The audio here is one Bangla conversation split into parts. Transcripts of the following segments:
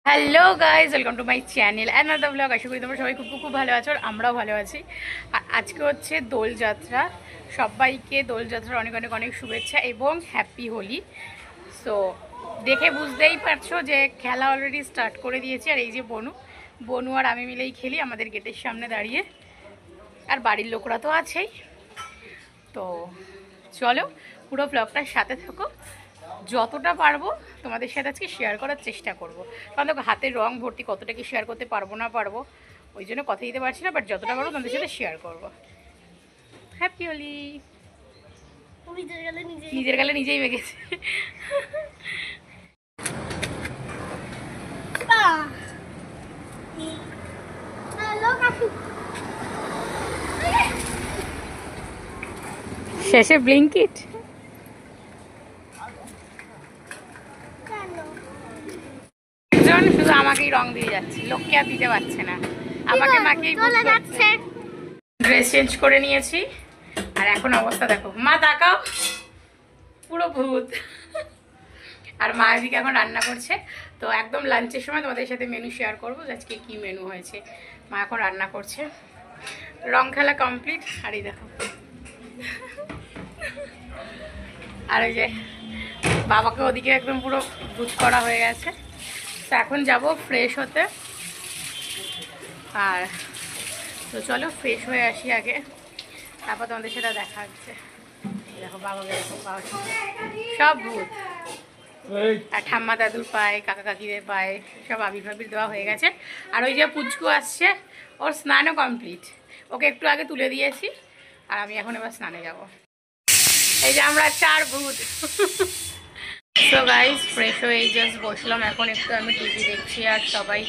Hello guys, welcome to my channel another vlog. আশা করি তোমরা সবাই খুব খুব ভালো আছো আর আমরাও ভালো আছি। আর আজকে হচ্ছে দোলযাত্রা। সবাইকে দোলযাত্রার অনেক অনেক অনেক শুভেচ্ছা এবং হ্যাপি হোলি। সো দেখে বুঝতেই পারছো যে খেলা অলরেডি স্টার্ট করে দিয়েছি। আর এই যে বনু আর আমি মিলেই খেলি আমাদের গেটের সামনে দাঁড়িয়ে। আর বাড়ির লোকরা তো আছেই। তো চলো পুরো ব্লগটার সাথে থাকো, যতটা পারবো তোমাদের সাথে আজকে শেয়ার করার চেষ্টা করব। কারণ দেখো হাতের রং ভর্তি, কতটা কি শেয়ার করতে পারবো না পারবো ওই জন্য কথা দিতে পারছি না, বাট যতটা পারবো তোমাদের সাথে শেয়ার করবো। হ্যাপি হোলি। নিজের গালে নিজেই বেগেছে। শেষে ব্লিঙ্কিট। একজন শুধু আমাকেই রং দিয়ে যাচ্ছে, লোককে আর দিতে পারছে না, আমাকে মাকেই যাচ্ছে। ড্রেস চেঞ্জ করে নিয়েছি আর এখন অবস্থা দেখো, মা তাকাও, পুরো ভূত। আর মা এদিকে এখন রান্না করছে। তো একদম লাঞ্চের সময় তোমাদের সাথে মেনু শেয়ার করবো আজকে কি মেনু হয়েছে। মা এখন রান্না করছে, রং খেলা কমপ্লিট। আর এই দেখো, আর ওই যে বাবাকে ওদিকে একদম পুরো ভূত করা হয়ে গেছে। তো এখন যাব ফ্রেশ হতে। আর তো চলো ফ্রেশ হয়ে আসি আগে, তারপর তোমাদের সাথে দেখা হচ্ছে। দেখো বাবাকে, বাবা সব ভূত। আর ঠাম্মা দাদুর পায়ে, কাকা কাকিদের পায়ে সব আবির ফাবির দেওয়া হয়ে গেছে। আর ওই যে পুচকু আসছে, ওর স্নানও কমপ্লিট, ওকে একটু আগে তুলে দিয়েছি। আর আমি এখন এবার স্নানে যাব। এই যে আমরা 4 ভূত। সো গাইজ, ফ্রেশ হয়ে জাস্ট বসলাম, এখন একটু আমি টিভি দেখছি আর সবাই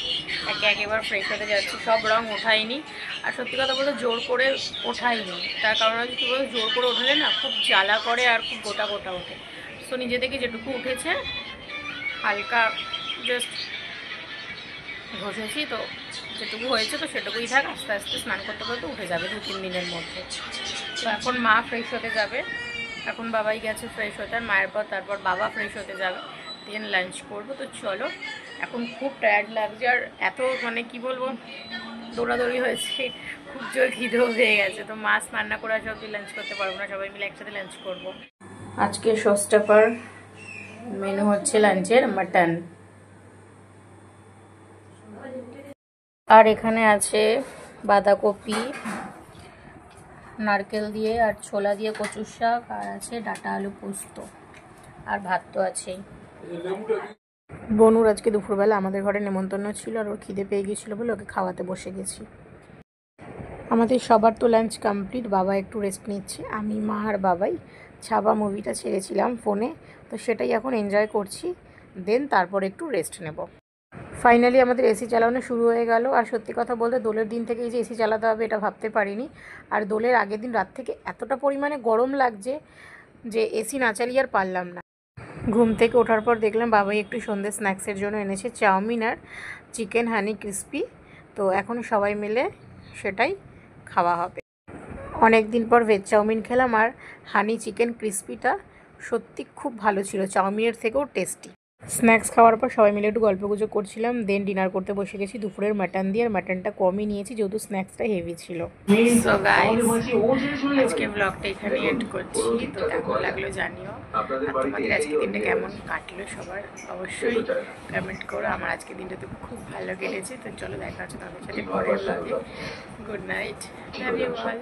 একেবারে ফ্রেশ হতে যাচ্ছি। সব রং ওঠাইনি, আর সত্যি কথা বলতে জোর করে ওঠাইনি। তার কারণ হচ্ছে কী বলতো, জোর করে ওঠালে না খুব জ্বালা করে আর খুব গোটা গোটা ওঠে। সো নিজে থেকে যেটুকু উঠেছে হালকা জাস্ট ঘষেছি, তো যেটুকু হয়েছে তো সেটুকুই থাক। আস্তে আস্তে স্নান করতে করতে উঠে যাবে 2-3 দিনের মধ্যে। তো এখন মা ফ্রেশ হতে যাবে, এখন বাবাই গেছে ফ্রেশ হতে, আর মায়ের পর তারপর বাবা ফ্রেশ হতে যাবে, দেন লাঞ্চ করবো। তো চলো, এখন খুব টায়ার্ড লাগছে আর এত মানে কি বলবো দৌড়াদৌড়ি হয়েছে, খুব জোর খিদেও হয়ে গেছে। তো মা রান্না করে আসা অব্দি লাঞ্চ করতে পারবো না, সবাই মিলে একসাথে লাঞ্চ করবো। আজকে শোস্টাপার মেনু হচ্ছে লাঞ্চের মাটন, আর এখানে আছে বাঁধাকপি নারকেল দিয়ে আর ছোলা দিয়ে কচুর শাক, আর আছে ডাটা আলু পোস্ত, আর ভাত তো আছেই। বনুর আজকে দুপুরবেলা আমাদের ঘরে নেমন্তন্ন ছিল, আর ওর খিদে পেয়ে গিয়েছিলো বলে ওকে খাওয়াতে বসে গেছি। আমাদের সবার তো লাঞ্চ কমপ্লিট, বাবা একটু রেস্ট নিচ্ছে। আমি, মা আর বাবাই ছাবা মুভিটা ছেড়েছিলাম ফোনে, তো সেটাই এখন এনজয় করছি। দেন তারপর একটু রেস্ট নেব। ফাইনালি আমাদের এসি চালানো শুরু হয়ে গেল। আর সত্যি কথা বলতে দোলের দিন থেকেই যে এসি চালাতে হবে এটা ভাবতে পারিনি। আর দোলের আগের দিন রাত থেকে এতটা পরিমাণে গরম লাগছে যে এসি না চালিয়ে আর পারলাম না। ঘুম থেকে ওঠার পর দেখলাম বাবাই একটু সন্ধ্যে স্ন্যাক্সের জন্য এনেছে চাউমিন আর চিকেন হানি ক্রিস্পি। তো এখন সবাই মিলে সেটাই খাওয়া হবে। অনেক দিন পর ভেজ চাউমিন খেলাম, আর হানি চিকেন ক্রিস্পিটা সত্যি খুব ভালো ছিল, চাউমিনের থেকেও টেস্টি। স্ন্যাক্স খাওয়ার পর সবাই মিলে একটু গল্পগুজব করছিলাম, দেন ডিনার করতে বসে গেছি দুপুরের মাটন দিয়ে। আর মাটনটা কমই নিয়েছি যেহেতু স্ন্যাক্সটা হেভি ছিল। সো গাইস, আজকে ব্লগটা এখানে এন্ড করছি। তো কেমন লাগলো জানিও, আর তোমাদের আজকে দিনটা কেমন কাটলো সবার অবশ্যই কমেন্ট করো। আমার আজকে দিনটা তো খুব ভালো কেটেছে। তো চলো দেখা হচ্ছে তোমাদের সাথে পরের ব্লগে। Good night, love you all.